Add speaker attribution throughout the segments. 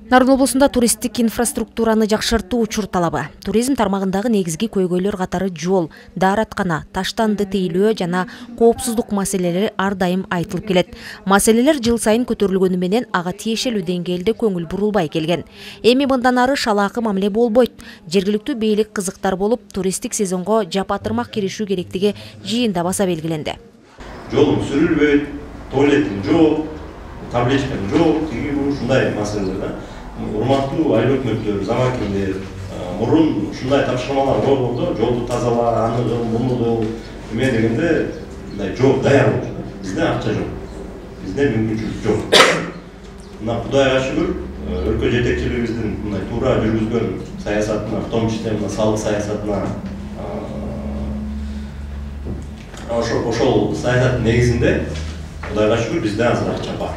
Speaker 1: Нарын облусунда туристтик инфраструктураны жакшыртуу учур талабы. Туризм тармагындагы негизги көйгөйлөр катары жол, даараткана, таштанды тейлөө жана коопсуздук маселелери ар дайым айтылып келет. Маселелер жыл сайын көтөрүлгөнү менен ага тиешелүү деңгээлде көңүл бурулбай келген. Эми мындан ары шалаакы мамиле болбойт. Жергиликтүү бийлик кызыктар болуп, туристтик сезонго жапатырмак киришүү керектиги жыйында баса белгиленди.
Speaker 2: Жолун сүрүлбөйт, туалеттин жок, табличканын жок, ушундай маселелер да. Урматтуу айыл өкмөттөр, замакиндер, мурун ушундай тапшырмалар болду, жолду тазала, аны кыл, муну кыл, эме дегенде мындай жол даяр болчу. Бизде акча жок. Бизде мүмкүнчүлүк жок. Мына Кудайга шүгүр, өлкө жетекчилигибиздин мындай туура жүргүзгөн саясатына, в том числе мына салык саясатына, ошол саясаттын негизинде Кудайга шүгүр бизде азыр акча бар.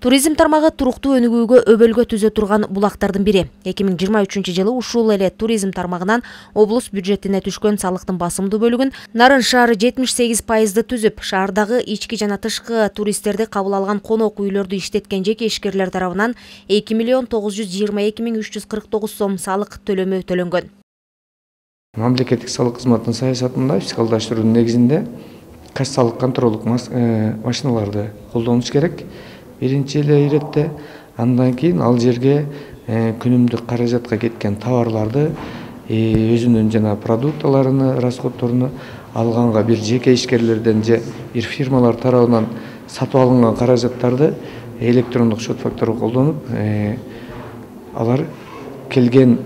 Speaker 1: Туризм тармагы туруктуу өнүгүүгө өбөлгө түзө турган булактардын бири. 2023 жылы ушул эле туризм тармагынан облус бюджетине түшкөн салыктын басымдуу бөлүгүн Нарын шаары 78% түзүп, шаардагы ички жана тышкы туристтерди кабыл алган конок үйлөрдү иштеткен жеке ишкерлер тарабынан 2.922.349 сом салык төлөмү төлөнгөн.
Speaker 3: Мамлекеттик салык кызматынын саясатында фискалдаштыруунун негизинде кассалык контролдук машиналарды колдонуш керек. Биринчи эле иретте, андан кийин ал жерге күнүмдүк каражатка кеткен товарларды, өзүнүн жана продукталарыны, расходторуну алганга бир жеке ишкерлерден же бир фирмалар тарабынан сатып алынган каражаттарды электрондук счет фактуру колдонуп, алар келген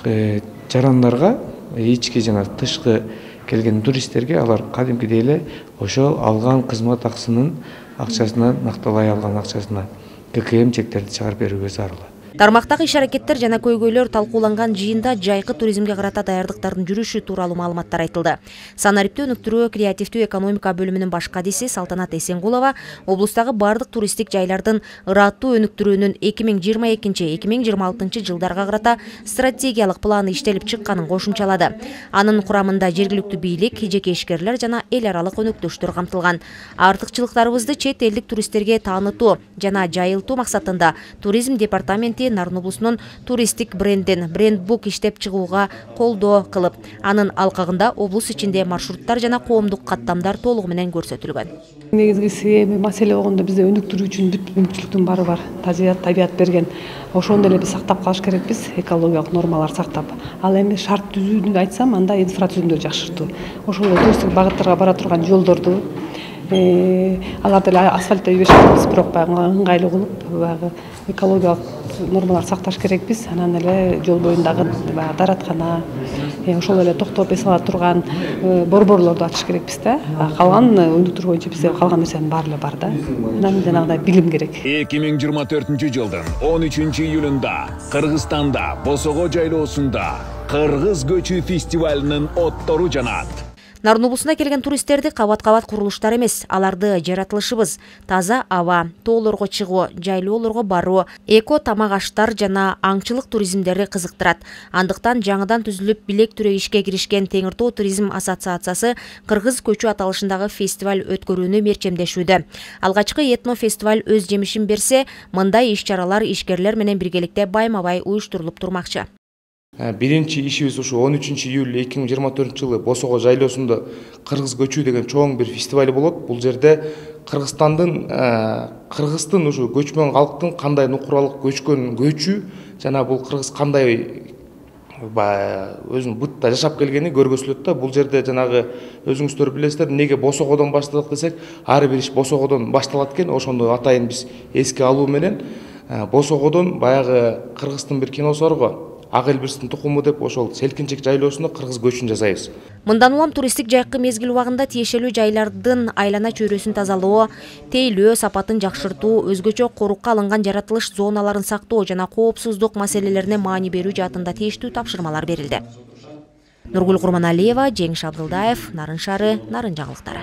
Speaker 3: жарандарга, ички жана тышкы келген туристтерге алар кадимкидей эле ошол алган кызмат акысынын акчасынан, накталай алган акчасына ККМ чектерди чыгарып берүүгө зарыл.
Speaker 1: Тармактагы иш-аракеттер жана көйгөйлөр талкууланган жыйында жайкы туризмге карата даярдыктардын жүрүшү тууралуу маалыматтар айтылды. Санариптүү өнүктүрүү креативдүү экономика бөлүмүнүн баш кадиси Салтанат Эсенгулова облустагы бардык туристтик жайлардын ыраттуу өнүктүрүүнүн 2022-2026 жылдарга карата стратегиялык планы иштелип чыкканын кошумчалады. Анын курамында жергиликтүү бийлик, жеке ишкерлер жана эл аралык өнөктөштөр камтылган. Артыкчылыктарыбызды чет элдик туристтерге таанытуу жана жайылтуу максатында туризм департаменти Нарын облусунун туристтик брендин брендбук иштеп чыгууга колдоо кылып, анын алкагында облус ичинде маршруттар жана коомдук каттамдар толугу менен көрсөтүлгөн.
Speaker 4: Негизгиси маселе болгондо бизде өнүктүрүү үчүн бүт мүмкүнчүлүктүн баары бар. Табиат берген. Ошону эле биз сактап калыш керекпиз, экологиялык нормалар сактап. Ал эми шарт түзүүнү айтсам, анда инфратүзүмдү жакшыртуу. Ошол туристтик багыттарга бара турган жолдорду аларды асфальттеп жиберишпейбиз, бирок баягы ыңгайлуу кылып, баягы экологиялык нормалар сакташ керекпиз. Анан эле жол боюндагы баягы даараткана, ошол эле токтоп эс ала турган борборлорду ачыш керекпиз да. Калган өнүктүрүү боюнча бизде калган нерсенин баары эле бар да. Анан жанагыдай билим керек.
Speaker 5: 2024 жылдын 13 июлунда Кыргызстанда Босого жайлоосунда Кыргыз көчү фестивалынын оттору жанат.
Speaker 1: Нарын облусуна келген туристтерди кабат-кабат курулуштар эмес, аларды жаратылышыбыз, таза аба, тоолорго чыгуу, жайлоолорго баруу, эко тамак аштар жана аңчылык туризмдери кызыктырат. Андыктан жаңыдан түзүлүп билек түрө ишке киришкен Теңир Тоо туризм ассоциациясы Кыргыз көчү аталышындагы фестиваль өткөрүүнү мерчемдешүүдө. Алгачкы этно фестиваль өз жемишин берсе, мындай иш-чаралар ишкерлер менен биргеликте байма-бай уюштурулуп турмакчы.
Speaker 3: Биринчи ишибиз ушу 13 июль 2024 жылы Босого жайлоосунда Кыргыз көчү деген чоң бир фестиваль болот. Бул жерде Кыргыздын ушу көчмөн калктын кандай нукуралык көчкөн көчү жана бул кыргыз кандай өзүнүн бытта жашап келгени көргөзүлөт да. Бул жерде жанагы өзүңүздөр билесиздер, эмнеге Босогодон баштадык десек, ар бир иш Босогодон башталат экен. Ошондо атайын биз эске алуу менен Босогодон баягы Кыргыздын бир киносу бар го, Ак элбирстин тукуму деп, ошол селкинчек жайлоосунда Кыргыз көчүн жасайбыз.
Speaker 1: Мындан улам туристтик жайкы мезгил убагында тиешелүү жайлардын айлана чөйрөсүн тазалоо, тейлөө сапатын жакшыртуу, өзгөчө корукка алынган жаратылыш зоналарын сактоо жана коопсуздук маселелерине маани берүү жаатында тийиштүү тапшырмалар берилди. Нургул Курманалиева, Жеңиш Абдылдаев, Нарын шаары, Нарын жаңылыктары.